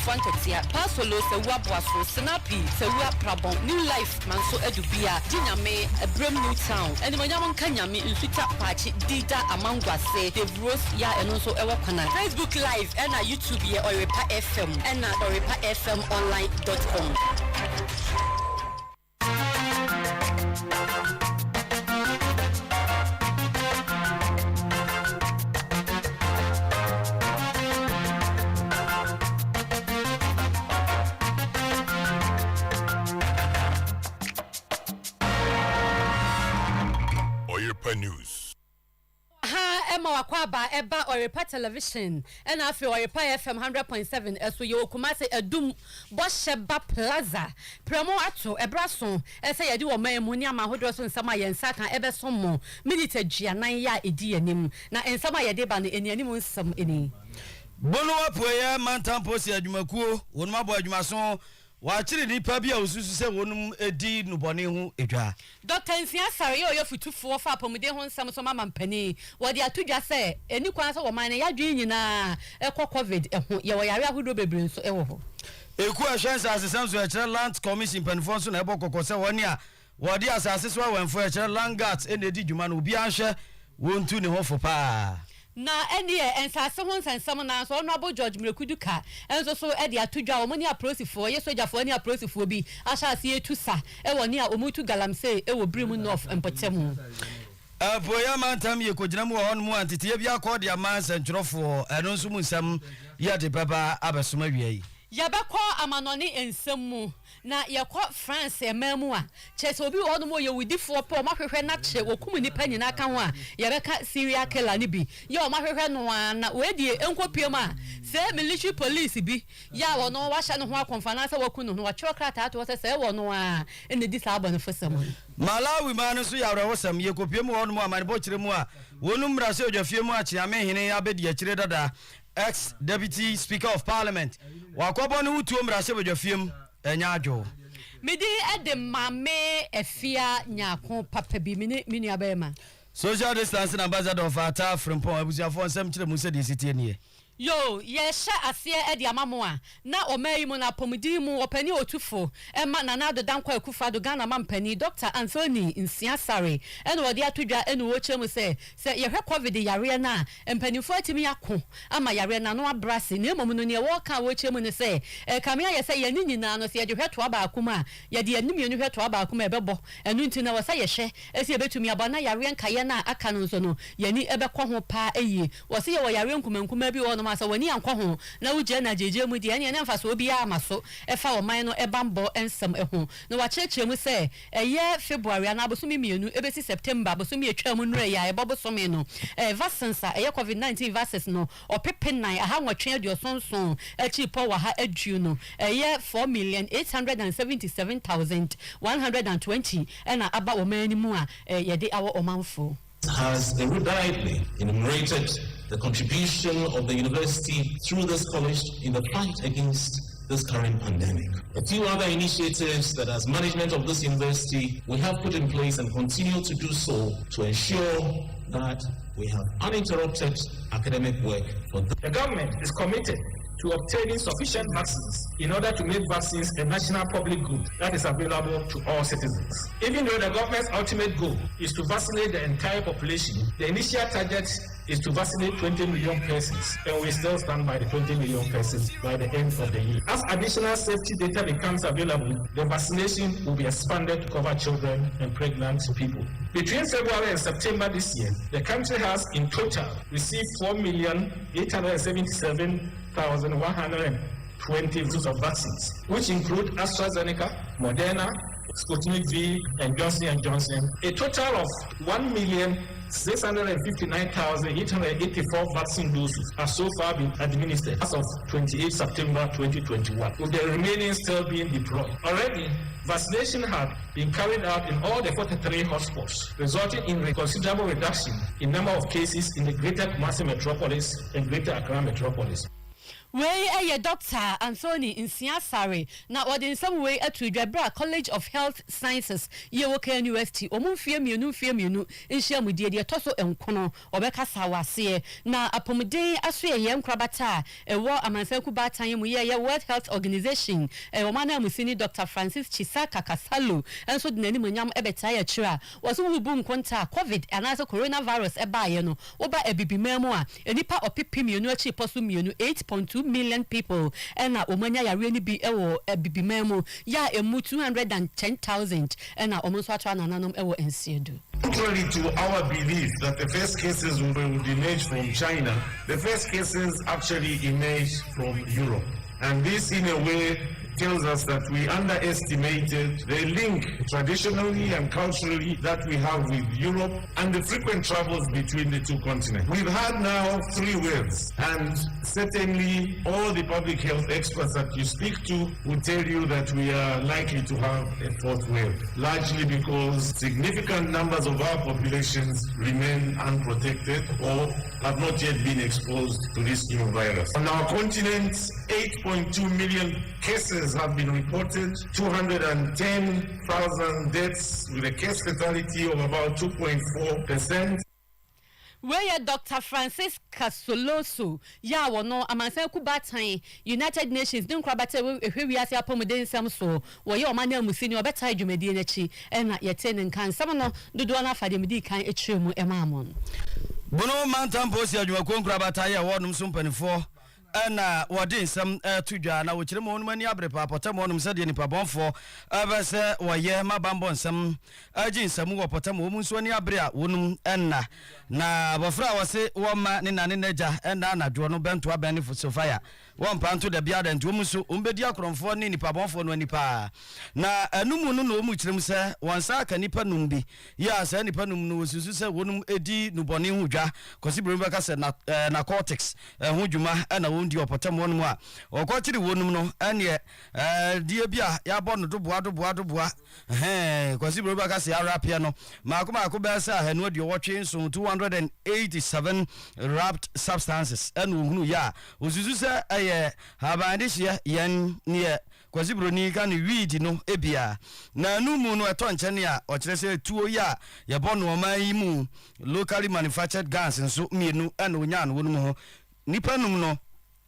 Fantasia, Pasolo, Wabuaso, Snappy, Sewa Prabon, New Life, Manso Edubia, Diname, a Brim New Town, and Mayaman Kanyami, Infita Pachi, Dida Amangwase, Dave Rose, Ya, and also Ewapana. Facebook Live, and YouTube, Oyerepa FM, and OyerepaFMonline.com. News. Emma Wakwaba, Eba Oyerepa Television, and after Oyerepa FM 100.7, as we Kumase Edum Bosheba Plaza, Promo Ato, Ebrason, as I do a Munia Mahodros and Samaya and Saka Ebersomo, Milita Gianaya Edianim, na and Samaya Deban in Yanimus some any. Bono Apoya, Mantamposia Jumaku, one my boy Jumason. Wachiri ni pabia ususu se wonum edi nubone hu edwa Dr. Nsia Sare yo futufu fa pomide ho nsam so mama mpani wodi atudwa se eni kwan so wo man ya dwen nyina ekọ covid eho ye wo yare ahodo bebre nso ewo ho eku ahwensa asesam so ekere land commission panfo so na ebokoko se woni a wodi asase so wenfo ekere langat enedi dwuma no obi anhwe wontu ne ho fo pa na eni ensase ho nsensam na so no abo George Mrekuduka enso so e de atudwa wo ni aprosifo ye sojafo ni aprosifo bi ashase etusa e woni a omutu galamse e wo brim north empotemu Apoya mantam ye kogina mu ho no antete bia akode amansa ntwerofo eno nso mu nsam ye de baba abesoma wiei Yabako amanoni ensemu na yakọ France ememu a chese obi wo no mo ye widifo pe o mahwehwe na che wokum ni pa nyina ka ho a yabeka serial killer ni bi ye o mahwehwe no na we die enkopiem a se military police bi ya wo no wa hya no ho akonfa na se waku no wa chokrata to se wo no a ene di sa abon fosam Malawi man so yawre wosam ye kopiem wo no mo amanebo kire mu a wonum bra se odwafie mu a chiame hene abedi akire dada ex-deputy speaker of parliament wakobo no utuo mrase bodwafiem enyajo midi ede mame efia nyako papa bi mini abema social distance ambassador of ata frimpon abusiafo nsem kire mu se de sitie nie Yo, yes, asie edi amamoa na omeyi mu na pomudi mu opani otufo ema na do dankwa ekufa do Ghana mampani Dr. Anthony Nsiasare ene wodi atudwa ene wo chemu se yehwe covid yare na empanifo atimi yako ama yare na no abrase na emom no ne wo ka wo chemu ne se kamia ye se yeni nyina no se ye hwe to aba akuma ye de anim ye hwe to aba akuma ebebo enu nti na wo se ye hye esi ebetumi abana yare nkaye na aka no so no yeni ebekọ ho pa eyi wo se ye wo yare nkumankuma bi wo masa wani ankwa ho na uje na jeje mu de ene mfa so obi ya maso efa oman no ebambo ensem eho na wa cheche mu se eye February na abosumi mienu ebesi September abosumi etwa mu nure ya ebobosome no vaccines eye covid-19 vaccines no opepenan aha nwatwe adiosonson achi po wa ha adu no eye 4,877,120 ena aba oman mu a yede awo omanfo has eruditely enumerated the contribution of the university through this college in the fight against this current pandemic. A few other initiatives that as management of this university we have put in place and continue to do so to ensure that we have uninterrupted academic work for the government is committed to obtaining sufficient vaccines in order to make vaccines a national public good that is available to all citizens. Even though the government's ultimate goal is to vaccinate the entire population, the initial target is to vaccinate 20 million persons, and we still stand by the 20 million persons by the end of the year. As additional safety data becomes available, the vaccination will be expanded to cover children and pregnant people. Between February and September this year, the country has in total received 4,877,120 doses of vaccines, which include AstraZeneca, Moderna, Sputnik V, and Johnson & Johnson. A total of 1,659,884 vaccine doses have so far been administered as of 28 September 2021, with the remaining still being deployed. Already, vaccination had been carried out in all the 43 hotspots, resulting in a considerable reduction in number of cases in the Greater Kumasi metropolis and Greater Accra metropolis. Wey eye Dr. Anthony Nsiasare na odi nsam wey atu Dwabra College of Health Sciences Yewoka University omumfie mienu nhia mudie de toso enkono obekasa wase na apomuden aso ye nkrabata ewo amansanku batan mu ye World Health Organization omana musini Dr. Francis Chisaka Kasalo enso de nani munyam ebeta ya chira waso wubu nkonta COVID anase coronavirus ebaye no oba ebibimemu a enipa opipi mienu achi poso mienu 8.2 million people ena omanya yare ni bi ewo ebibimemu ya emu 210,000 ena omonso atwa nananom ewo ensiedu. Contrary to our belief that the first cases would emerge from China, the first cases actually emerged from Europe. And this in a way tells us that we underestimated the link traditionally and culturally that we have with Europe and the frequent travels between the two continents. We've had now 3 waves, and certainly all the public health experts that you speak to will tell you that we are likely to have a 4th wave, largely because significant numbers of our populations remain unprotected or have not yet been exposed to this new virus. On our continent, 8.2 million cases have been reported, 210,000 deaths with a case fatality of about 2.4%. Where Dr. Francis Kasoloso ya wono amansanku batan United Nations din krabata ehwiase apomuden sam so wo ye omane amusini obeta adwumadi nachi na yete ne nkan sam no dodo na afademdi kan etremu emamon Bono mantampo si adwuma krabata ya wonum so mpanifo na wodi nsam tudwa na wo kire mo mani abrepa apotam wonum se de nipa bonfo abese woye mabambo nsam agi nsam wo potam wo munso ani abre a wonum na bofra wose wo ma ne nane naja na dwo no bento abenefo sofia won panto da bia da nti wo munso umbedi akromfo ne nipa bonfo no nipa na anumu no mu kire se wonsa aka nipa numbi ya sa nipa num no susu se wonum edi nubone hu dwa kosi bromba ka se na cortex hu dwuma na ndi opotam wonum a okochiri wonum no ene die bia ya bono doboa kwasi broba ka se arapia no makoma be sa hanu de wotwe so 287 wrapped substances enu hunu ya ozuzu se habande hia yen ne kwasi broni ka ne weed no ebia na numu no eto nchene a okire se tuo ya bono oman mu locally manufactured guns nso mienu ena onya no wonum ho nipa num no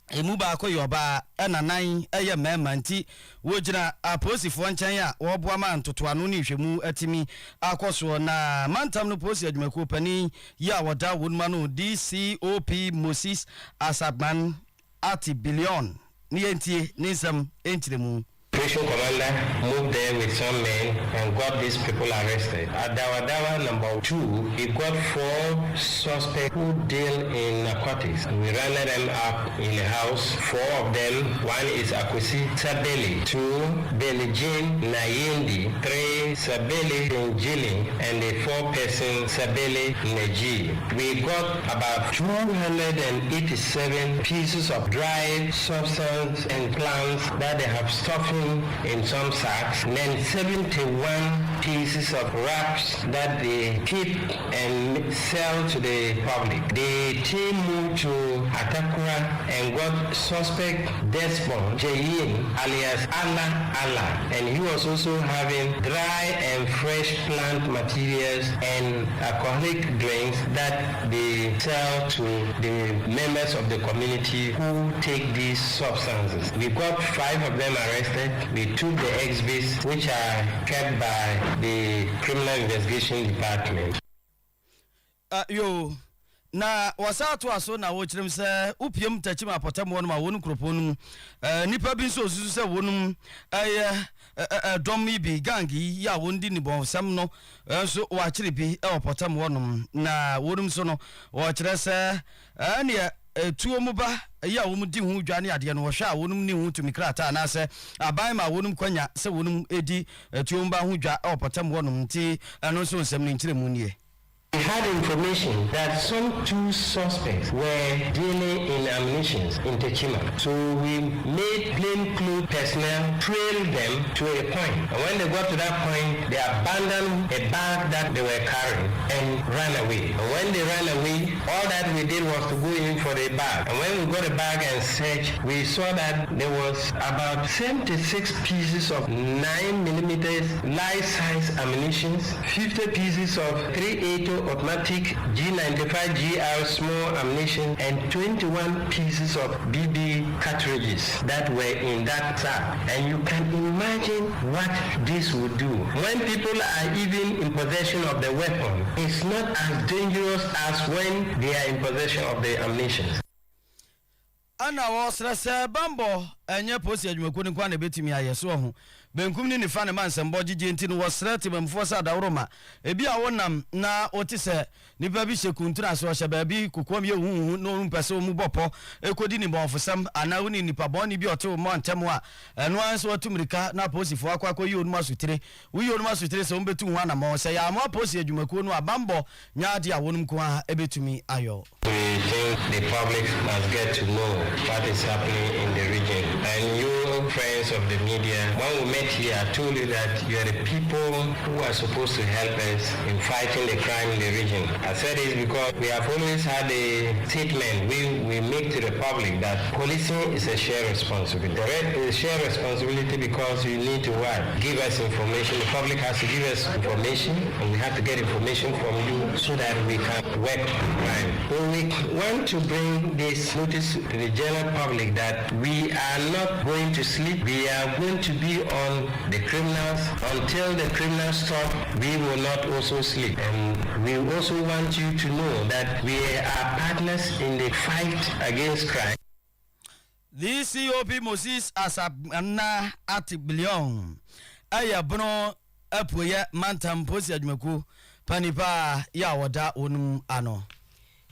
emu ba akoyoba ena nan eye mema nti wogina aposifo nchen a woboa ma ntoto anu ne hwemu atimi akoso na mantam no posi adwumako pani ya woda wonuma no DCOP Moses Asabman ati billion ni entie nisam entiremu. Operation commander moved there with some men and got these people arrested. At Dawa number 2, he got 4 suspects who deal in narcotics. We rounded them up in a house. 4 of them, 1 is Akwesi Sabeli, 2 Belijin Nayindi, 3 Sabeli Njili, and the 4th person Sabeli Neji. We got about 287 pieces of dried substance and plants that they have stuffing in some sacks, and then 71 pieces of wraps that they keep and sell to the public. The team moved to Atakura and got suspect Desmond Jayin alias Allah, and he was also having dry and fresh plant materials and alcoholic drinks that they sell to the members of the community who take these substances. We got 5 of them arrested. We took the exhibits which are kept by the Criminal Investigation Department. Na wasatu aso na wo kirem se upiem tachim apotam wonum a wonu kroponu nipa bi so susu se wonum dom bi gangi ya wondi ni bonsam no so wa kire bi apotam wonum na wonum so no wo kire se ne tuo mu ba ya wo mu di hu dwane ade no wo hwa wonum ni hu tumi krata na se aban ma wonum kwanya se wonum edi tuo mu ba hu dwa apotam wonum nti eno so nsem ni nkire mu nie. We had information that some 2 suspects were dealing in ammunition in Techima. So we made plainclothes personnel trail them to a point. And when they got to that point, they abandoned a bag that they were carrying and ran away. And when they ran away, all that we did was to go in for the bag. And when we got the bag and searched, we saw that there was about 76 pieces of 9mm life-size ammunition, 50 pieces of 380 automatic G95 GR small ammunition, and 21 pieces of BB cartridges that were in that sack. And you can imagine what this would do. When people are even in possession of the weapon, it's not as dangerous as when they are in possession of the ammunition. Ana was Bambo, and your pussy, you couldn't quite bit me. I saw him. Benkum ni fan man some body gentin was threatened for Sada Roma. Ebi a wonam na otise ni baby se kuntra so sha baby kukom ye hu no mpese mu bopo ekodi ni bon fosam ana woni ni pa boni bi oto mo antemo a eno anso otumrika na posifo akwa yi onuma sutire wi onuma sutire se mbetu hu ana mo se ya mo posi adwumakuo no abambo nyaade a wonum ko a ebetumi ayo. We think the public must get to know what is happening in the region. And you friends of the media, when we met here, I told you that you are the people who are supposed to help us in fighting the crime in the region. I said this because we have always had a statement we make to the public that policing is a shared responsibility. The is a shared responsibility because you need to what? Give us information. The public has to give us information, and we have to get information from you so that we can work crime. So we want to bring this notice to the general public that we are not going to sleep. We are going to be on the criminals. Until the criminals stop, we will not also sleep. And we also want you to know that we are partners in the fight against crime. The COP Moses Asabana Atibilion Ayabono Apuya Mantam Posi Admeku Panipa Yawada Unum Ano.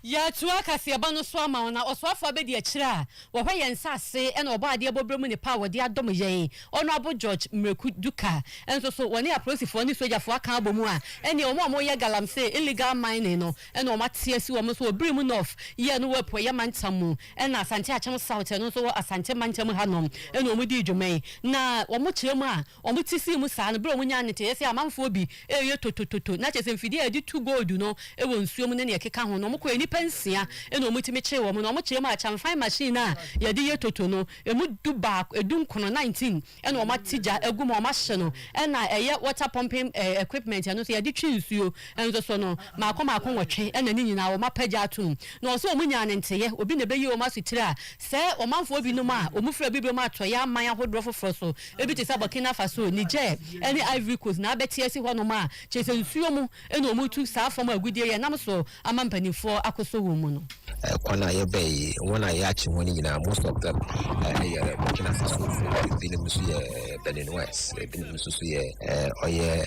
Ya tuwa kasi abano so ama na oswafo abedi akira wo hwe yensase ena oba ade bobremu ne pa wode adom ye ono abo George Mreku Duka enso so woni apolisifoɔ ne sojafo aka abomu a ene omo ye galamse illegal mining no ena omo tiasi wo so obremu north ye no wepo ye mantamu ena asante achem south no so asante mantamu hanom ena omo di dwumai na omo kiremu a omo tisi mu saa no bro omo nya nete yesi amanfo bi eye totototo na chese mfidi edi 2 gold no ewo nsuom ne ekeka ho no omo ko eni pensia eno omutimi che wo no omochire ma chamfine machine a yede ye toto no emu duba edun kono 19 eno omatija egu ma omahye no ena eye water pumping equipment no so yede twinsuo enzo so no makoma nwotwe ena ni nyina wo mapaja atum no so omunya ne nteye obi ne beyi omasutire a se omanfo obi no ma omufra bibio ma to ya man ahodro foforo so ebi te Burkina Faso Niger eni Ivory Coast na abetiesi ho no ma chese nsuo mu ena omutu saa fam agudie ye nam so amampanifo so woman kwana ye bay when I actually when you most of them Burkina Faso been musu Benin West been musu oye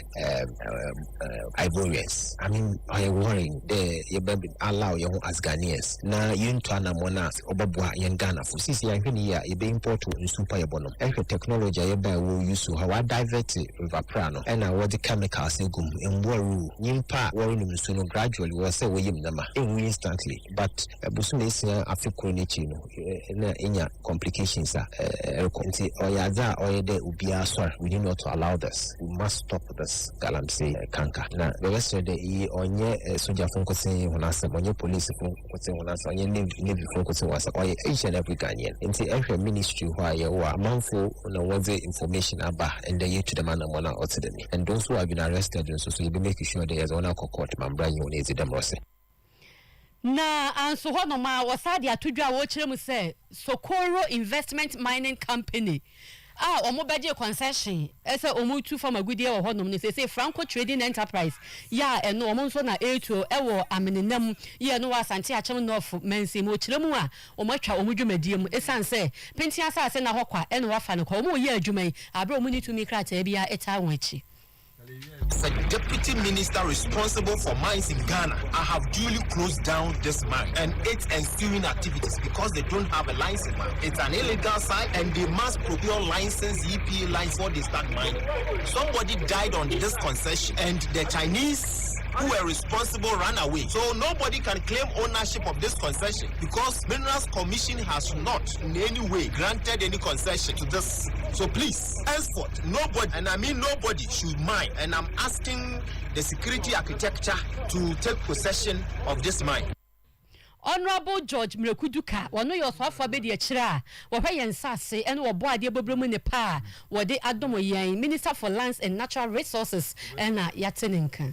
Ivorians. I mean I worrying they you be allow your as Ghanaians na yunto anamona obabua yen Ghana for sisi ya hwini ya e be import nsupa ye bono ehwe technology ye ba wo use how I divert river prano and I what the chemicals egum emboru nyimpa worry nsu no gradually we say we yim nama instantly but busunesi afiko ne chi no na enya complications nti oyaza oyede ubia sorry we do not allow this. We must stop this galamsey kanka na the rest of the onye soldier fonkosin honasa onye police fonkosin honasa onye navy fonkosin wasa oye each and every Ghanaian nti every ministry who are wa manfo na what's the information about and they to the man mona otedemi and those who have been arrested so you be making sure there is one court mambra you need them rose na anso ho no ma wasade atodwa wo kire mu se Sokoro Investment Mining Company omo beje concession ese omutu from agudie wo honom ne say Franco Trading Enterprise ya eno omo nso na eto ewo amenenam ye no wasante achem north mensi mo kire mu a omotwa omudwumadie mu esanse penti asase na hokwa eno wafa ne kwa omo ye adwuman abra omu ni tumi krata bia eta wonchi. As a deputy minister responsible for mines in Ghana, I have duly closed down this mine and its ensuing activities because they don't have a license. It's an illegal site and they must procure license, EPA license before they start mining. Somebody died on this concession and the Chinese who were responsible ran away. So nobody can claim ownership of this concession because Minerals Commission has not in any way granted any concession to this. So please, henceforth, nobody, and I mean nobody, should mine. And I'm asking the security architecture to take possession of this mine. Honorable George Mrekuduka, one of your sofa bedi a chira, or pay and sassy, and or boy de Bobrum ne pa, or de Adomo Yang, Minister for Lands and Natural Resources, and Yatininka.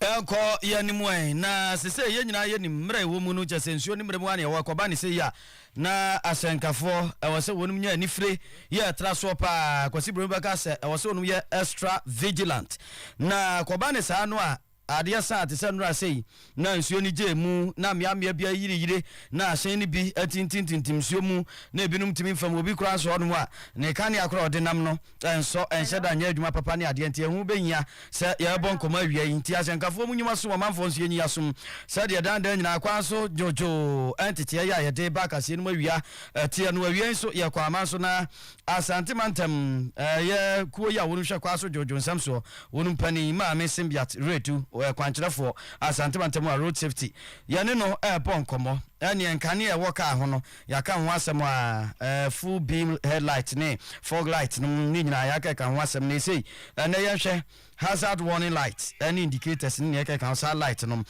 Elko yanimwe na sese yenyina yenim mre wo mu no chesensuo ni mre mu ane wa kobani se ya na asenkafo ewose wonum nya nifre ye traso pa kwasi bro baka se ewose wonum ye extra vigilant na kobani sa no a adia sa te se nura sei na nsuo ni je mu na miamia bia yire na asen ni bi atintintintim nsuo mu na ebinum timi fam obi kura so no a ne kan ya kura odinam no enso enhyeda nya adwuma papa ne ade nte hu behia se ya bon koma awia nti asenkafo mu nyuma so manfo nsuo nyi asom se de dan nyina kwa so jojo entity ya ye de baka se no awia tie no awia nso ye kwa man so na asante mantem ye kuo ya wonu hwe kwa so jojo nsam so wonu pani ma me simbiat retu kwankyerefo asante mantem a road safety yane no airport komo ene enkane e woka ho no yaka ho asem a full beam headlight ne fog light no ni nyina yaka ka ho asem ne sei ene ye hwe hazard warning light any indicators ni yaka ka hazard light no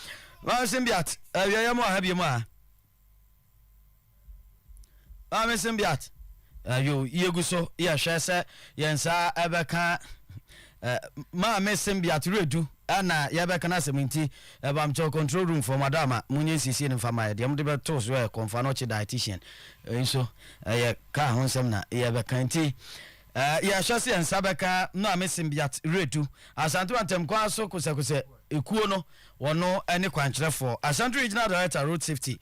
wa simbiat awia mo ha bi mo a me simbiat ayo yeguso ye hwe se yensa ebeka ma me simbiat redu ana yabeka na seminti bamcho control room for madama munye sisi ne fama de mde be to so e konfa no chi dietitian so ye ka ho nsem na yabeka nti ya hwase ensabeka no amesimbiat redu asantu antem kwa so kuse ekuo no wono ene kwankyerefo asantu regional director road safety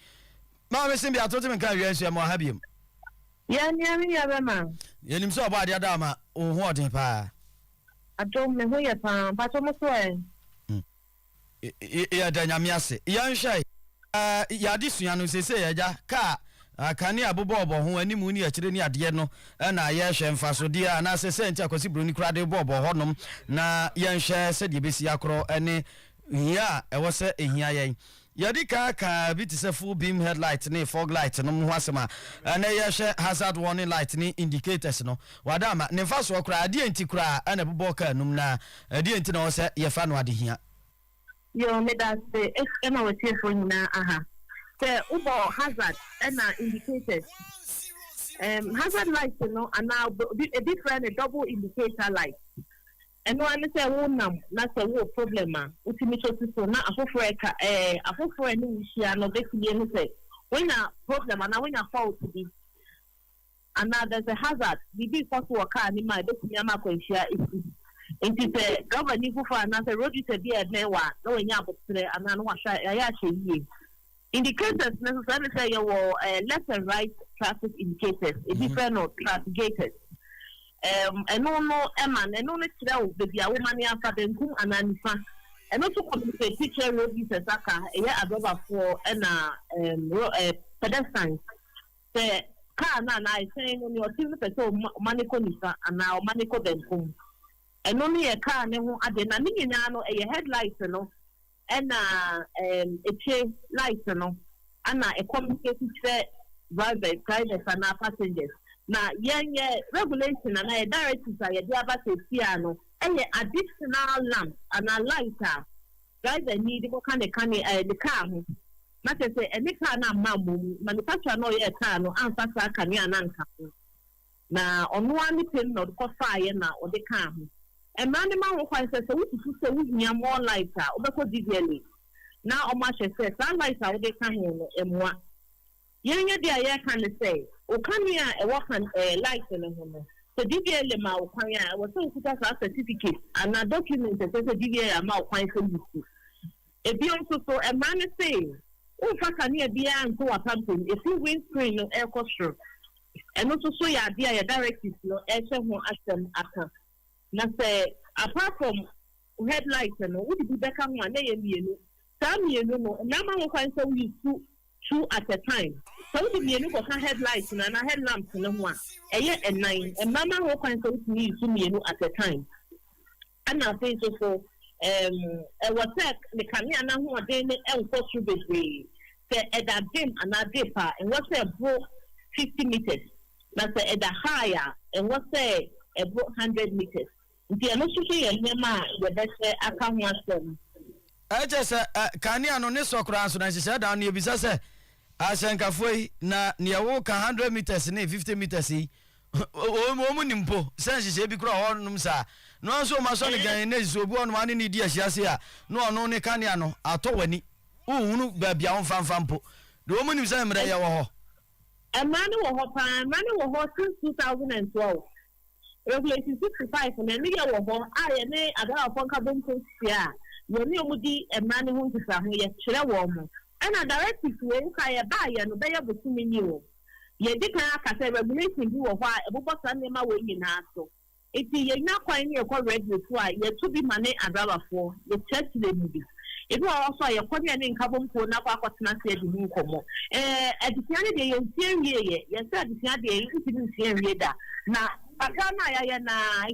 ma amesimbiat to tem kan wiensu e mo habiem ya nyami ya bema yenim so oba de adama ohu odin pa atom me ho ya pa mo so ya danyamiase yanhwai ya disua no sese ya ja ka akane abobo ho animu ni akire ni ade no na ya hwe mfaso dia na sese nti akwasi broni krade bobo honom na yanhwe se de besi akro ene hia ewo se ehia yen yadi ka bi se full beam headlight ne fog light no ho asema na ya hwe hazard warning light ni indicators no wadama ne mfaso okra ade enti kra na bobo ka num na ade enti na wo se ye fa no ade hia yo me da se ema we tie for nyina aha se ubo hazard and indicators hazard light no and now a different double indicator light and one say wonam na say wo problem a utimi so na afofo ni wishia no be tie no say when a problem and when a fault be and now there's a hazard the first worker ni ma be tie ma ko wishia isi nti se governor ku fa na se road is be ednewa no nya abotre ana no hwa ya hye indicators necessarily say your left and right traffic indicators a different or traffic gators no eman no tire o be a woman ya fa benkum ananifa no to communicate teacher road is saka ya adoba for na pedestrians se car na say no your team person maniko nifa ana o maniko benkum and only a car ne ho ade na ni nyina no e headlight no and a light no and a communicate drivers and passengers na yenye regulation and a directives are the aba safety no and additional lamp and a lighter driver need go can the car na say any car na mamu manufacturer no ye car no anfa kan ya na nka na ono ani pin no ko fire na o de car and man who finds us so we near more lighter or digitally now o ma say lighter we can hear emwa yenye dia ya kan say o kan ya e work and light no ho so digitally ma o kan ya we so kuta certificate and a document say digitally ma o kan so you e bi on so e man say o fa kan ya bia nko wa pumping if you windscreen no air cost and also so ya dia ya directives no e che ho asem aka na say apart from headlight no we be back on na ye mienu some mienu no na ma wo kan say we two at a time so we mienu ko kan headlight na headlamp no ho a eye enan e mama wo kan say we two mienu at a time and na say so was the Kanyana who are doing it and go through the way. Say at that dim and that deeper, and what's a broke 50 meters. That's at the higher, and what's a broke 100 meters. The initially and Nema, the best I can't answer. I just Kanya no so cross and she said down near Bisasa. I sank halfway na near walk 100 meters and 50 meters. Woman impo, since she said, because on sa. No so my son again is so born one in India, Shasia. No, no, ne Kanyano, at all any. Oh, baby, on Fampo. The woman is a man who since 2012. Regulation 65 and then I and I phone carbon yeah. When you would be a man who is a share woman. And a directive to I buy and obey of the 2 million. Ye did not say regulation do a while about Sunday way in Aso. If you not quite near correct with why you to be money and rubber for the church the movie. It was also a quadrant in carbon for now. What not said in Nkomo. At the end of the year, yes, at the end you didn't see that. Now, I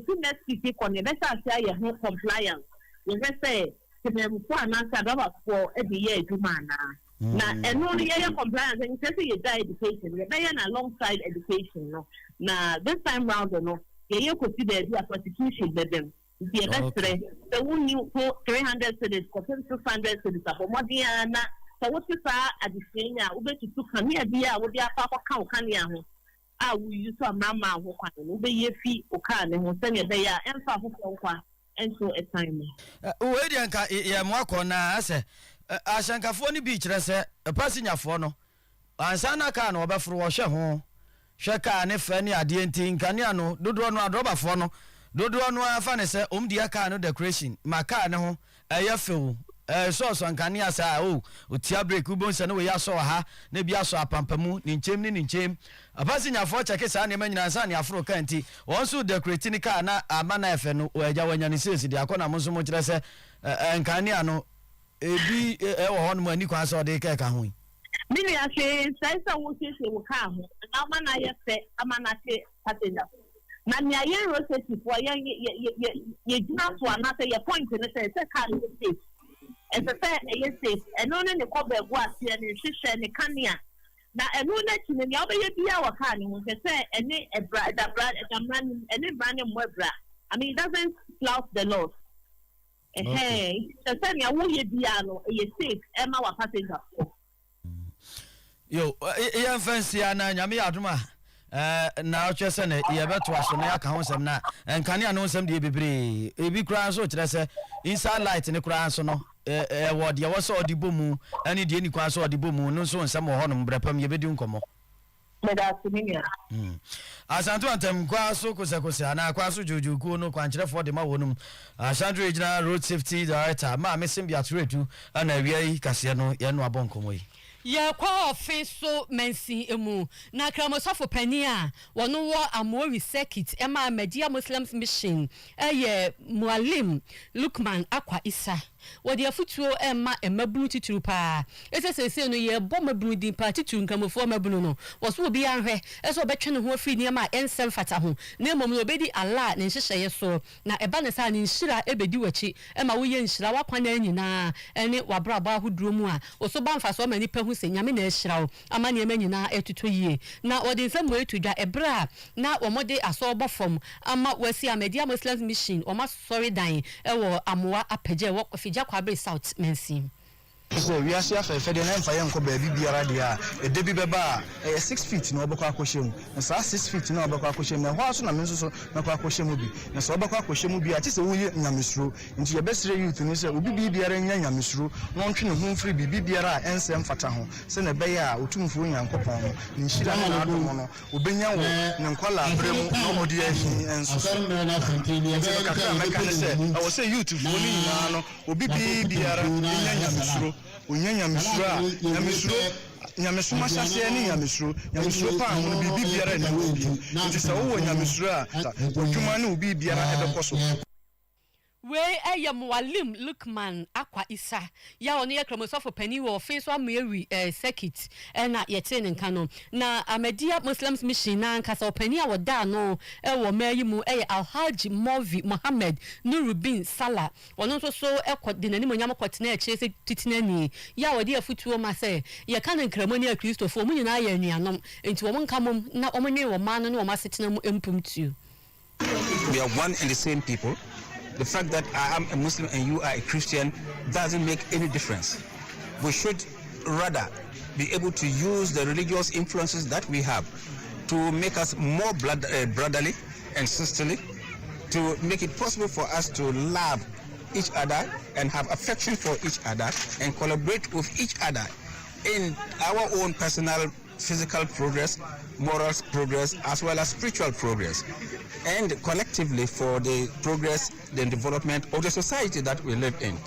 think next week on the better say your compliance. You just say, for every year to mana. Now, and only compliance and you die education. You're alongside education. No, now this time round, no, you could see the prosecution with them. The best the one you 300 cities, 600 cities, Modiana. So what you saw at the senior, we bet you took a near dear with your papa count. I will use a mamma who can be ye fee or can and will send you there and for and so a time. Wadianka, Yamako, I say, Ashankafoni beach, I say, a passing your phone. Ansana can over for washer home. Shaka and if any adienting Canyano, do one rubber phone. Do one funny say, dia cano decoration, Macano, a yafu. Sauce on Kanya sa utia break ubons and we saw her, maybe I saw a pampamu, in chim. A passing your fortune, Kisani, Manasani, Afro Canty, also the Cretinica, a manafeno, where Jawan says the Acona Musumo and Canyano, be on when you can saw the Kakahui. Many are saying, says I will say, will come, and Amana say, Amanake, Patina. Nanya yen roses for ye do not want to your point in the second state. As a fair safe, and only the cobber was here in Shisha and Kanya. Now, and no let you in the other year our canning will say any a brad, any brand of webra. I mean, it doesn't flout the laws. Hey, the same ya will ye diano, ye safe, Emma was passing up. Yo, young fancy, and Yami Aduma. Now just an year to us on the accounts and can you know some DB? A big crown so to inside light in the crown so no. What you was all the boom, any Jenny cross or the boom, no so and some honum brepam you be doing come. As Antoine Quaso Cosacosana, Quaso Juju, Kuno, Quantra for the Mawonum, Sandra Regional Road Safety Director, Ma Missing Beatrice, and a Ria Cassiano, Yanwa Boncomoy. Ya kwa ofeso mensi emu na kramosofo pania wono wo amori circuit ema media muslims mission eye mualim lukman akwa isa wodi afutuo ema emabunu tituru pa esesese no ye bɔ mabunu din pa tituru nkamofo mabunu no woso obi anhwe eso obetwe ne ho afiri ne ma ensem fata ho na emom no obedi ala ne nhyehyeye so na eba ne sa ne nhira ebedi wachi ema wo ye nhira wakwana nyina ene wabrabo ahoduro mu a woso bamfa so ma nipa hu se nyame na ehirawo ama ne ema nyina etuto yie na wodi nsem wo etudwa ebra na womode aso obofom ama wasi amedia muslims mission oma sorry dan ewo amoa apagye wo Jakwabe South Mensim. So we are here for the name for young baby biara dia e debi beba 6 feet no obekwa akohyem na sa 6 feet no obekwa akohyem na ho aso na menso so na kwa akohyem bi na so obekwa akohyem bi a ti se wuye nyamesuro nti ye besire youth ni se obi biara nya nyamesuro no ntwe ne ho free bibi biara ensem fata ho se na be ya otumfo nyankopon no nhira na adom no obenya wo ne nkwala abrem no odi ahi enso so na kakra meka ne se I say youth fo ni nyina no obi biara nya nyamesuro unyanya misura nyamesuma hyase ni nyamesuro pa ho bibi biara na obi nti se wo nyamesuro a odwuma ne obi biara ebekoso we Mualim Lukman Aqua Isa ya oni kromosofo pani wo face wa Mary circuit na yetin nka na Ahmadiyya Muslims mission na nkasa pani a woda no wo mayi mu Alhaji Movi Mohammed Nuruddin Salah wono so ekode nani monyam kwotena e chese titinani ya wodi afutuo ma se ye kan nkramoni a Christopher mu nyina ya anuanom enti wo nka mom na omonwe wo ma no na wo ma setena mu empumtu. We are one and the same people. The fact that I am a Muslim and you are a Christian doesn't make any difference. We should rather be able to use the religious influences that we have to make us more brotherly and sisterly, to make it possible for us to love each other and have affection for each other and collaborate with each other in our own personal physical progress, moral progress, as well as spiritual progress, and collectively for the progress, the development of the society that we live in.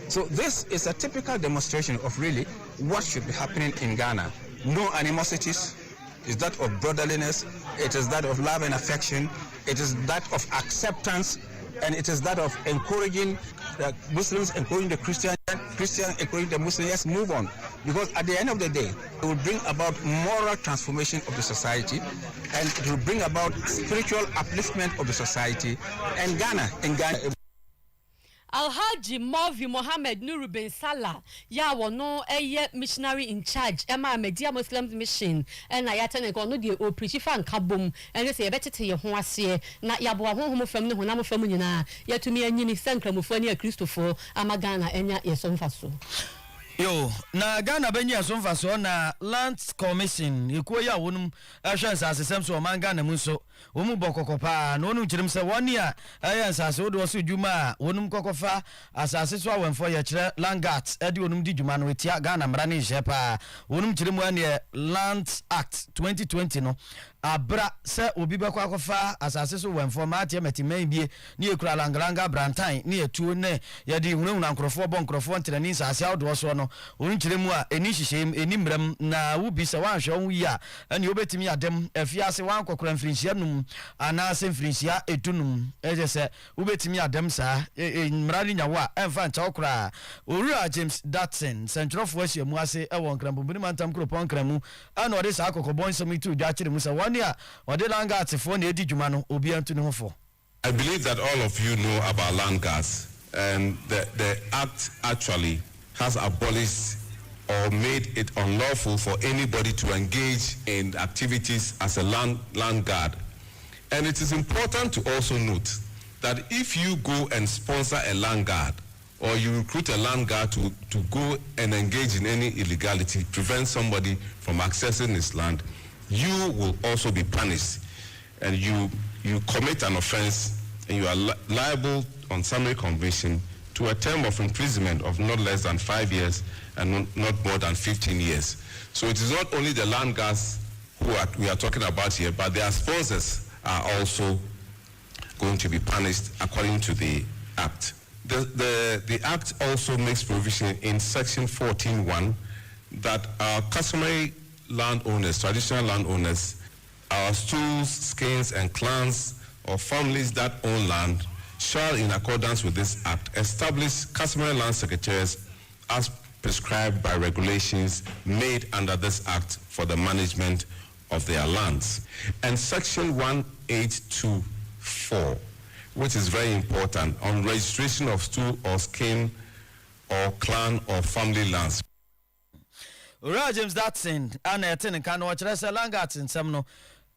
So this is a typical demonstration of really what should be happening in Ghana. No animosities, it's that of brotherliness, it is that of love and affection, it is that of acceptance, and it is that of encouraging the Muslims, encouraging the Christians encouraging the Muslims. Yes, move on. Because at the end of the day, it will bring about moral transformation of the society, and it will bring about spiritual upliftment of the society. And Ghana. Alhaji Movi Mohammed Nuruddin Salah ya wono missionary in charge Ahmadiyya Muslims mission na yatene ko no de o preach fan kabom ene se yebetete ye ho ase na yabo ahohom fam ne honam fam nyina yatumi anyini sankramofo ani a Christopher amagana enya yesomfaso. Yo, na Ghana benye asomfaso na Land Commission ekuo ya wonum ahwe asesem so man Ghana mu so womu bokokopa na wonum kirim se woni a asase wodo so djuma wonum kokofa asase so awenfo ye kire Langat edi wonum di djuma no etia Ghana mra ne jepa wonum kirim ane Land Act 2020 no abra se obi bekwa kofa asase so wenfo ma tie metiman bie ne ekura langalanga brantan ne etuo ne ye di hunhuna nkrofo bo nkrofo ntrani asase awdo so no wonu kiremu a eni hihiem eni mram na wubi se wanhwe on yi a ene obetimi adem afiase wankokora mfrinhia num ana se mfrinhia etunum eje se obetimi adem sa mrali nyawo a emfa ncha okora Owura James Datson sentrofo asiemu ase ewon krambubuni mantam kropon kramu ana ode sa akokobon somitu dwa kire mu se a ode Langat fo na edi djuma no obi antu ne hofo. I believe that all of you know about Langat, and the act actually has abolished or made it unlawful for anybody to engage in activities as a land guard. And it is important to also note that if you go and sponsor a land guard or you recruit a land guard to go and engage in any illegality, prevent somebody from accessing his land, you will also be punished, and you commit an offense and you are liable on summary conviction to a term of imprisonment of not less than 5 years and not more than 15 years. So it is not only the land guards we are talking about here, but their sponsors are also going to be punished according to the Act. The Act also makes provision in Section 14(1) that our customary landowners, traditional landowners, our stools, skins, and clans or families that own land shall, in accordance with this Act, establish customary land secretaries as prescribed by regulations made under this Act for the management of their lands. And Section 182(4), which is very important, on registration of stool or skin or clan or family lands. Owura James Datson ana eten kan no kire se Langat nsem no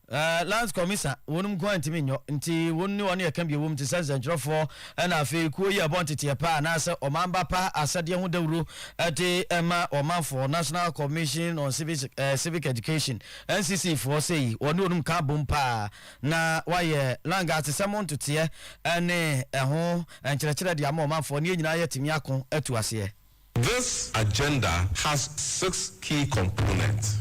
Lands Commission wonum go antimi nyo nti wonni woni yakan bi wom ti se zenjrofo na afi kuo yi abontete pa na se omamba pa asade ho dawuro ate ema omanfo National Commission on Civic Education NCC for say woni wonum ka bom pa na waye Langat semo ntote ene ho enkyerɛkyerɛ de ama omanfo ne nyina yetimi akon atu ase. This agenda has 6 key components.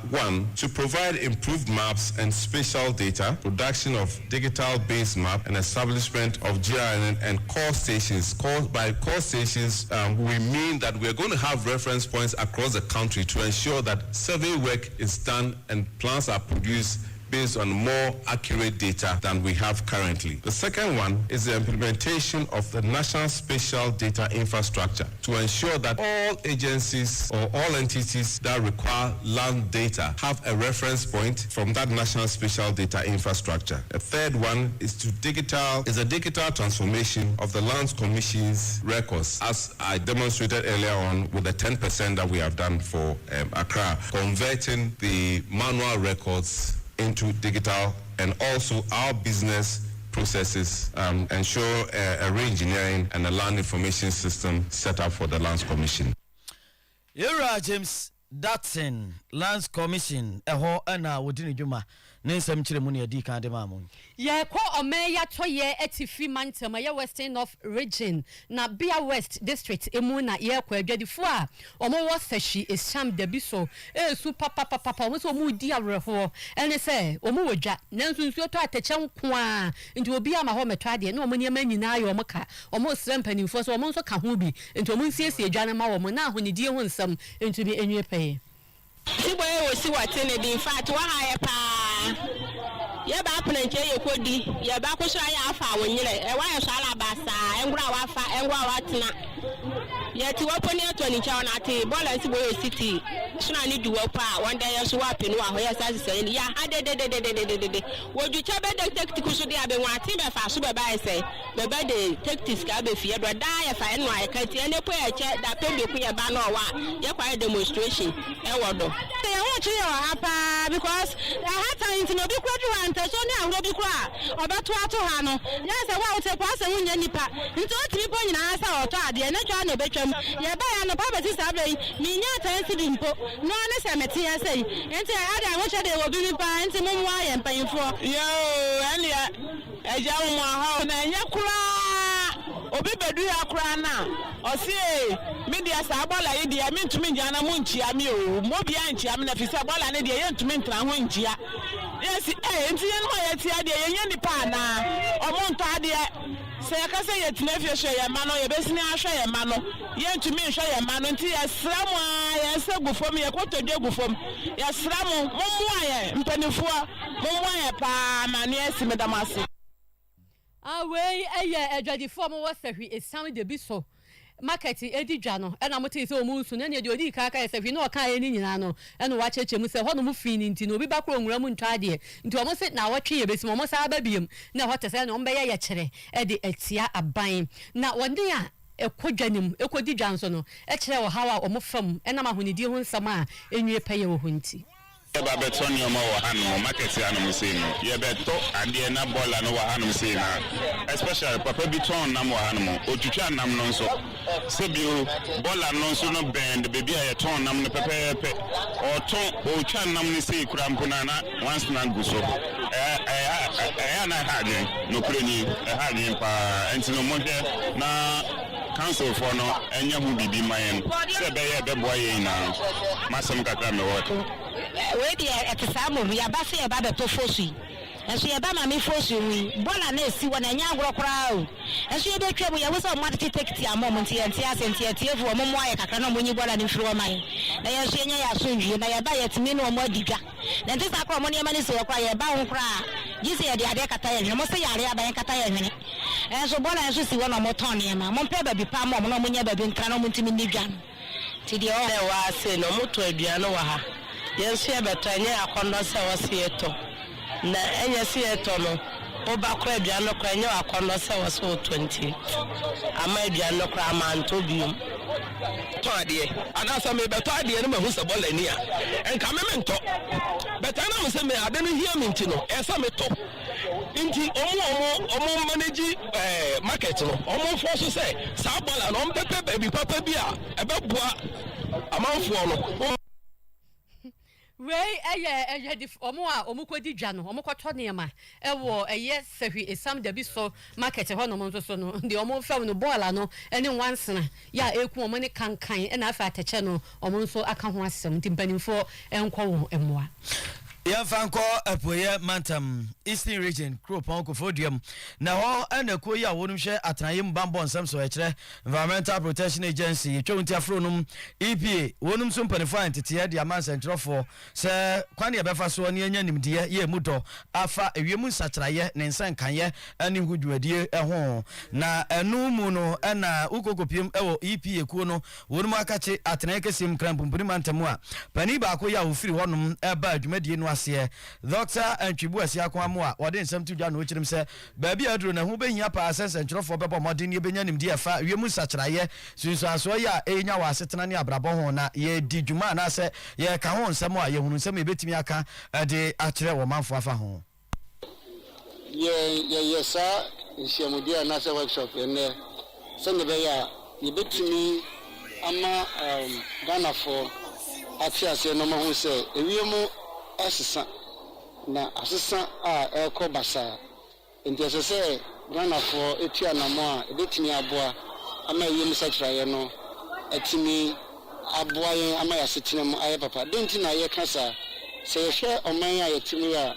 1, to provide improved maps and spatial data, production of digital-based map, and establishment of GIN and call stations. By call stations, we mean that we're going to have reference points across the country to ensure that survey work is done and plans are produced based on more accurate data than we have currently. The second one is the implementation of the National Spatial Data Infrastructure to ensure that all agencies or all entities that require land data have a reference point from that National Spatial Data Infrastructure. The third one is a digital transformation of the Lands Commission's records, as I demonstrated earlier on with the 10% that we have done for Accra, converting the manual records into digital, and also our business processes ensure a re-engineering and a land information system set up for the Lands Commission. Yura James Datson, Lands Commission, ana wodini juma. Nensem chire mu ne adi kan de mamu. Ye ko omeya toye etifi mantem ye Western North region na Bia West district emu na ye ko adwadifo a omo wo sashi esam da bi so esu papa omo so mu di awreho ene se omo wodwa nanso nsuo to atache nko a nti obi ama ho meto ade na omo ne ma nyina ayo omo ka omo srem panimfo so omo nso ka ho bi nti omo nsiesie adwane ma omo na ahonidie ho nsam nti bi enwe peye. Siboye wo si watene di in fact wa Oyerepa ye ba plenche ye kodi ye ba ko so ya afa wonyire e wa ye so ala basa engura wa fa engura wa tena ye ti wo poni atoni cha na ti bola Siboye city suna ni duwo pa one day so wa penu wa ho ye sa se ya de wo ju cha be de tactics so de abe wa ti be fa so be ba ese be be de tactics ka be fie do da ye fa eno ay ka ti ene po ye che da pe be ku ye ba no wa ye kwa demonstration e wodo they want to happen because I had time to no be kwadu anta so na awro bi kwa obeto ato ha no yes e wa o te kwa se wunya nipa nti o timi po nyina asa oto ade na twa na obetwam ye ba ya no pa beti sabe mi nya tan si dimpo no ne se meti ya sei nti ada ho che de obi bi pa nti mo wa ye mpanfo yo ania eja mo ha na nya kura obi bedu ya kura na o si media sa bola ye dia mi ntumi njana mu nchia mi o mo bia nchia mi na fi sa bola ne dia ye ntumi ntra ho nchia yes nti ye no ye ti ade ye nya nipa na o mo nto ade se ka se ye tine fi hwe ye ma no ye besini ahwe ye ma no ye ntumi hwe ye ma no nti ye sram a ye se gufom ye kotode gufom ye sram mo mo aye mpanifo mo mo aye pa ma ne esi medamase away eye adwadifo mo wasahwi esam de bi so market edidwa no ena mo tese omu nsu na ne de odi kaka esahwi no ka ye ni nyina no ena wa cheche mu se ho no mu fi ni nti no obi ba kro nwura mu ntwa de nti omo se na wotwe ye besi mo sa ba biem na ho tese no mbe ye kire e de atia aban na wonde a ekodwanim ekodidwa nso no e kire wo hawa omo fam ena ma honidi ho nsam a enwie peye wo ho nti ba beto ni omo wa hanu market ya no say no ye beto ade na bola no wa hanu say na especially papa bi ton na mo hanu otutwa nam no nso sebio bola no nso no bend baby ya ton nam no pepepe o ton o twa nam ni say kura mpuna na once na guso na haje no kreni haje pa entino mo na council for no enya hu bibi mayen se be ye be boye na masem kakra me wato we dey etisamo ya ba se ya ba beto fosu enso ya ba ma me fosu wi bola na esi wona nya agro kra o enso ye betwa mu ya wo so mo de tiketi amom nti enti asenti etiefu o mo aye kakra na mo nyi bola ni firi o man na ya so nya ya so nwie na ya ba ya timi no mo adiga na nti sa kra mo ne ma ni so kra ya ba ho kra gise ya de ade kata ya mo se yare aban kata ya hwene enso bola enso si wona mo ton ne ma mo pe ba bi pa mo no mo nya ba bi nkra no mo ntimi ni dwa ti de o wa se no mo to aduano wa ha yensu ya betanye akondo se wasieto na enye sieto no oba kra aduano kra enye akondo se waso 20 ama aduano kra amanto bium to ade anasa me beto ade no mahu se bola ni a enka me mento betana mo se me ade no hia me nti no esa me to nti omo manage market no omo force se sa bola no mpepe baby papa bi a ebeboa amanfo no we eye di omo a omo kodi dwa no omo kwoto neema ewo eye sahwi esam da bi so market ho no mo nso so no de omo fam no bola no ene wansena ya eku omo ne kankan na afa atache no omo nso aka ho asem timpanimfo enko wo emoa Fanko Apoye Mantam, Eastern Region, Kropon Kofodium. Now, and a Koya wouldn't share at Nayim Bambon Samso Environmental Protection Agency, Chontia Fronum, EPA, Wonum Sumpanifine to Tia Diamans and Trofo, Sir Quania Befasonian, dear, ye Muto, Afa, a Yumun Satraye, Nensan Kanye, and you would do a dear a home. Na a no muno, and Ukopium, EPA Kuno, Wurmakachi at Nekasim Crampum Primantamua, Paniba Koya, who free one about Median. Doctor and Chibuasia Kwamwa, or then some 2 Jan which them say, Baby Adruna, who been your passes and drop for Papa Martin, you been him dear fat, you must such a Susan Soya, Enya, Setania Brabona, ye did Jumana say, ye can somewhere, you will send me bit me a car a day after a month for home. Yes, sir, it's your dear NASA workshop, and send the bear, you bet to me, Ama Ghana for Atia, no more who say, a real asesa na asesa a ekọ basa nti se Ghana for etua na mo a ebetimi aboa ama yem satraye no etimi aboa yen ama yasetene mo aye papa denti na ye kasa se ye hwe oman a yetimi a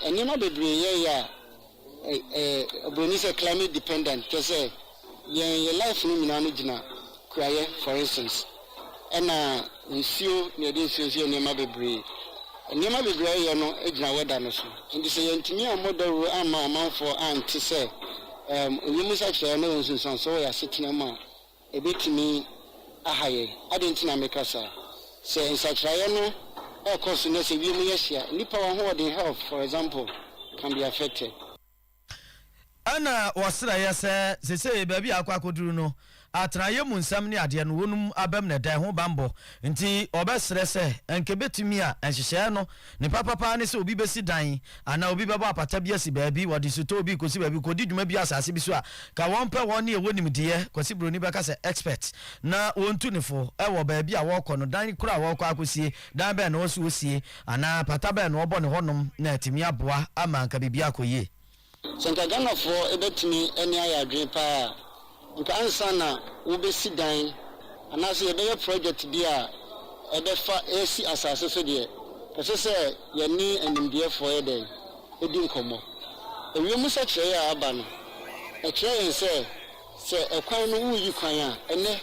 enema bebre ye ya obroni se climate dependent to say ye life no mina no gina kraye for instance ena nsuo ne de nsuo enema bebre Nema bebre no ejina weda no so ndi se yentimi amodaru ama amanfo anti se yemu sacha no nsunsan so ya setena ma ebetimi ahaye adenti na mekasa se nsacha no ekoso no se wiemu yehia nipa wa holding health for example can be affected. Ana wasra yese se baby akwa koduru no atraye mu nsam ne ade no wonum abam na dan ho bambo nti obesre se enke betumi a enhyehyɛ no ne papa ne se obi besi dan ana obi beba apata bi asi baabi wode suto obi kosi baabi kodi dwuma bi asase bi so a ka won pɛ won ne ewonim de kosi broni beka se expert na wontu ne fo ɛwɔ baabi a wɔkɔ no dan kura wɔkɔ akosie dan bɛ na wɔso osie ana pata bɛ na wɔbɔ ne honom na atimi aboa ama nka bibia akoyie. Senta Ghana for ebetimi eni ayadwe pa nka ansa na wobesi dan anase yebeye project bi a ebefa esi asase so de pese se yeni enimdie for yeden edi nkomo ewiemu se kire ya aba no e kire yen se ekwan no wuyi kwan a ene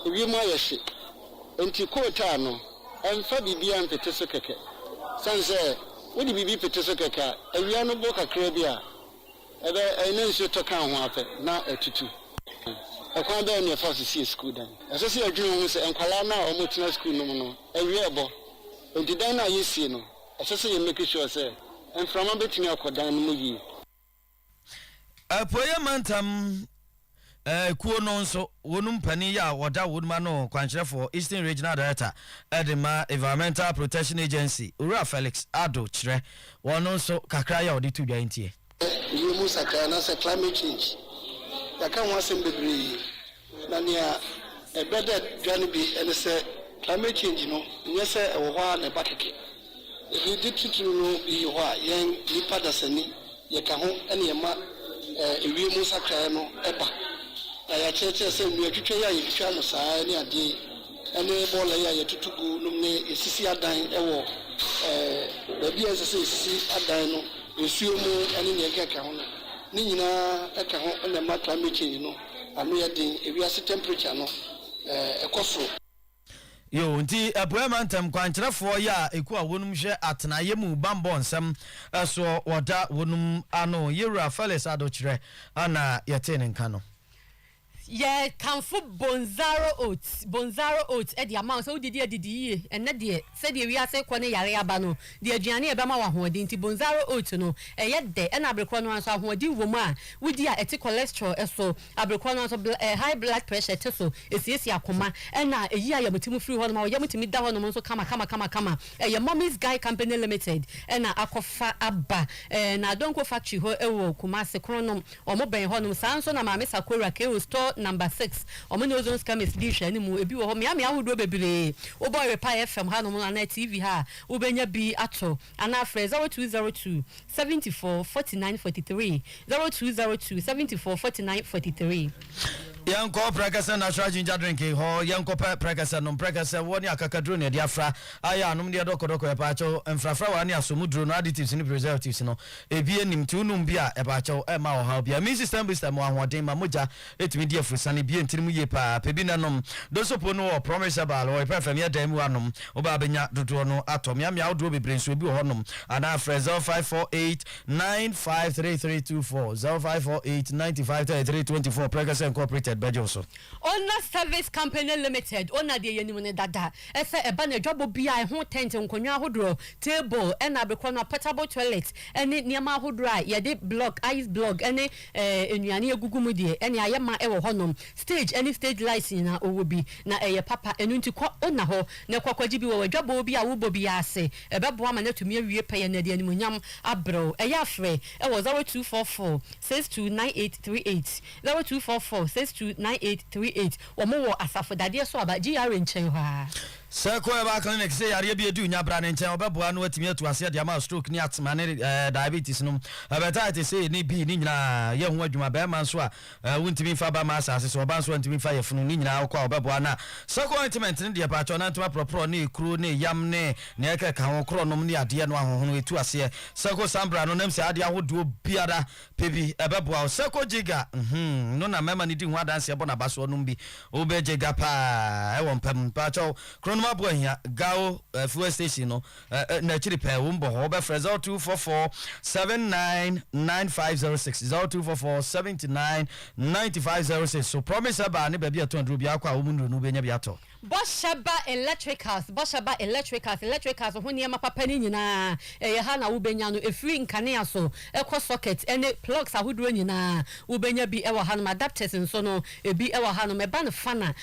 ewiemu ayehye enti kota no emfa bibia mpete so keke sanse wodi bibi pete so keke ewia no bo kakra bi a ebe enenso to kan ho afa na etutu ekwan be ne fa so school dan asese adwunu ho se enkwala na o motina school no no ewie ebo enti dan na yesi no asese ye make sure say enframa betimi akodan no yi Apoye Mantam kuo no nso wonum pani ya woda wonuma no kwankyerefo Eastern Regional Director Edema Environmental Protection Agency Ura Felix Ado kire wono nso kakra ya odi tudwa ntie you must say climate change. You can't want some degree. Nania a better journey be and say climate change, you know. Yes, sir, a while a bucket. If you did to know be why young Nipa Dasani, you can home any ma a real Musacano Eba. I church say we are to try you channel sign a day and a ball layer to go no Sisia dying a war. The beers say a dino. Esuomo ene ne keka ho ni nyina eka ho na ma climate change no anu ye den ewiase temperature no ekoso yo nti Apoye Mantam kwankyerefo ya eku a wonum hwe atenaye mu bambo nsam so woda wonum ano Yewura Felix Ado kire ana yete ne nka no ye kanfo bonzaro oats e the amount so didi enne de se de wi ase kɔ ne yare aba no de aduane e be ma wa hoɔden nti bonzaro oats no e ye de na abrekɔ no anso ahoɔden wo mu a wudi a eti cholesterol eso abrekɔ no anso high blood pressure te so esiesi akoma na eyi a yamutimu free hɔ no ma yamutimi da hɔ no nso kama ye Mommy's Guy Company Limited na akɔfa aba na Donko factory hɔ ewo Kumase kronom omo ben hɔ no sanso na Maame Sakora Keo store number 6 omo ozone scammers di hwe ni mu ebi wo ho me ahodo bebere Oyerepa FM ha no na TV ha ubenya bi ato ana frɛ 0202 74 49 43 0202 74 49 43 Yanko Prekasa natural ginger drinking ho yanko Prekasa no Prekasa woni akakadro ne diafra aya anum de dokodoko e paacho mfrafra wa ne asomudro no additives ni preservatives no ebie nim tunum bia e paacho e ma wo ha bia mi system mo ahoden ma moja etimi di afusane bie ntirim ye pa pebi nanom dosopo no promise bal o prefer me dem wanom oba benya dodo no atom ya mia odo bebre nso bi ho nom ana frezo 0548 953324 0548 953324 Prekasa Incorporated Bejoso. Ona Service Company Limited. Ona de yeni mune dada. Ese eba na jobo bia ho tent nkonwa hodro table ena bekọ na portable toilet ene niama hodro a ye de block ice block ene enuane egugumu de ene ayema ewo honom stage any stage lighting na owobi na eye papa enu nti ko ona ho na kwakwaji bi wo jobo bi a wo bo bi ase ebebo ama na tumi awie peye na de animunyam abro eye afre ewo 0244 629838 0244 629838 omo asafo dade so aba GR nchen ho Seko eba clinic say yare bi edu nya bra ne nchen obeboa no atimi atu ase de ama stroke ni atma ne diabetes no abeta say ni bi ni nyina ye ho adwuma be man so a wuntimi fa ba ma asase so oba so ntimi fa yefunu ni nyina akwa obeboa na seko ointment ne de pa cho na ntuma propro ne ekuro ne yam ne eka ka ho kro nom ne ade no ahohono etu ase seko sambra no nem se ade ahodo biara pebi ebeboa seko jiga no na mema ni di ho adanse ebo na baso no bi obejiga pa e won pam pa cho ma bo hia gao fuel station no na chiri pe wo mbo ho be frezo 244 799506 0244 799506 so promise aba ne ba bi ato ndru bi akwa wo munru no benya bi ato Boshaba Electricals ho niema papa ni nyina ye ha na wo benya no efiri nkane aso ekọ socket ene plugs ahodro nyina wo benya bi ewa ha no adapters nso no ebi ewa ha no me ban fan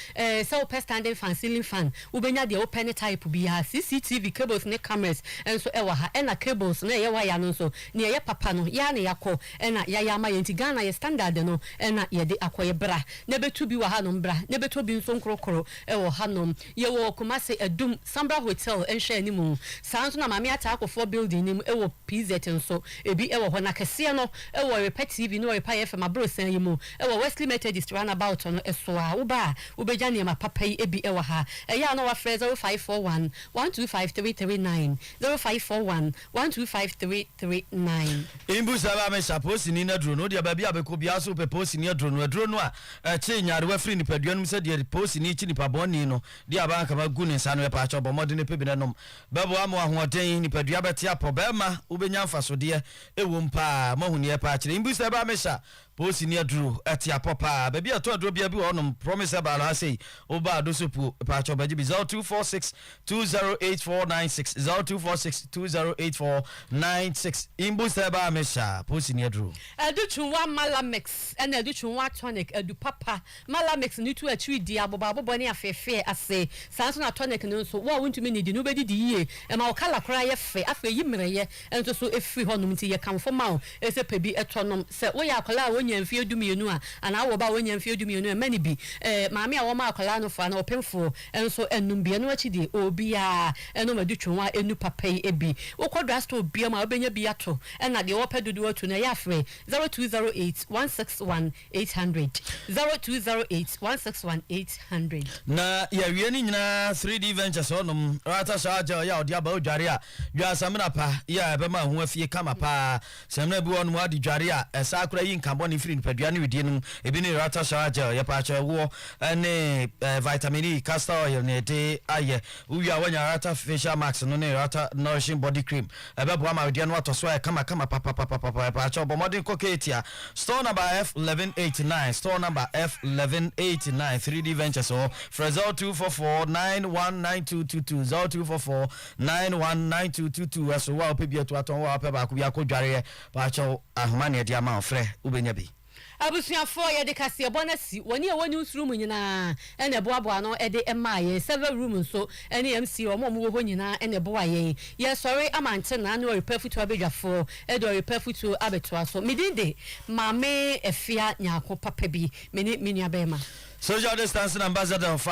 so standing fan ceiling fan wo benya de open type bi ha CCTV cables ne cameras enso ewa ha ena cables na ye wire no so ne ye papa no ya ne yakọ ena ya ma ye nti Ghana ye standard no ena ye de akoye bra ne betu bi wa ha no bra ne betu bi nso nkrokro ewa hanom ye wo Kumasi Edum Sambra Hotel enhwe animu sanso na mame ata akofo building nim ewo PZ nso ebi ewo ho na kese no ewo Oyerepa TV no Oyerepa FM abro san yimu ewo Wesley Methodist runabout no eso a wo ba wo beja ne ma papa yi ebi ewo ha eya no wa frɛ 0541 125339 0541 125339 imbu saba me suppose ni na dro no dia ba bia beko bia so pe post ni dro no a che nyare wa free ni paduanum se dia post ni chi ni pa boni no dia ba ka ba gu ni sa no pa cha bomode ne pe bi nanom bebo amo ahoden ni padua beti apo be ma ubenya mfaso de ewo mpa mahuni e pa kire imbu saba me sha posi ni aduru ati apopa baby ato aduru bia bi wonom promise ba la say oba dosupu pa cho baji 0246 208496 0246 208496 imbu seba mesha posi ni aduru Educhunwa Malamix and Educhunwa tonic edu papa Malamix ni tu atwi di abobo ne afefe ase sanso na tonic no so wo wontumi ni di no bedi di ye e ma okala kra ye fe afe yimreye enso so efri honum nti ye kamfo ma ese pebi etonom se wo ya akola wonya mfie dumienu a ana wo ba wonya mfie dumienu e mani bi maame a wo ma akola no fa na opemfo enso enum bia no achi di obia eno Educhunwa enu papa yi ebi wo kodra sto bia ma obenya bi ato na de wo pedodo atu na ya fe 0208 161 800 0208 161 800 na ya wieni nyina 3D Ventures onum rata shaja ya odi aba odware a dwa samna pa ya be ma ho afie kama pa samna bi onum adi dware a esa akura yi nkabo ne free nipadua ne wedie num ebi ne rata shaja ya pa cha wo ne vitamin E castor oil ne de aye uwi a wanya rata facial mask no ne rata nourishing body cream ebe bo ma wedie no atoso ya kama pa cha bomodin koketia store number F1189 store number F1189 3D Ventures or Frezo 244919222 0244919222 as well people to aton wa pe ba ku bia ko dware pa cha ahmane dia ma ofre ubenya bi abusuafo ye de kase bonasi woni e woni usuru mu nyina ene boaboa no e de emaye several rooms so ene MC omo mo ho nyina ene boa ye ye sorry amante na no Oyerepa futu abedwafo e do Oyerepa futu abetoa so midinde mame efia nyako papa bi meni abema social distance ambassador of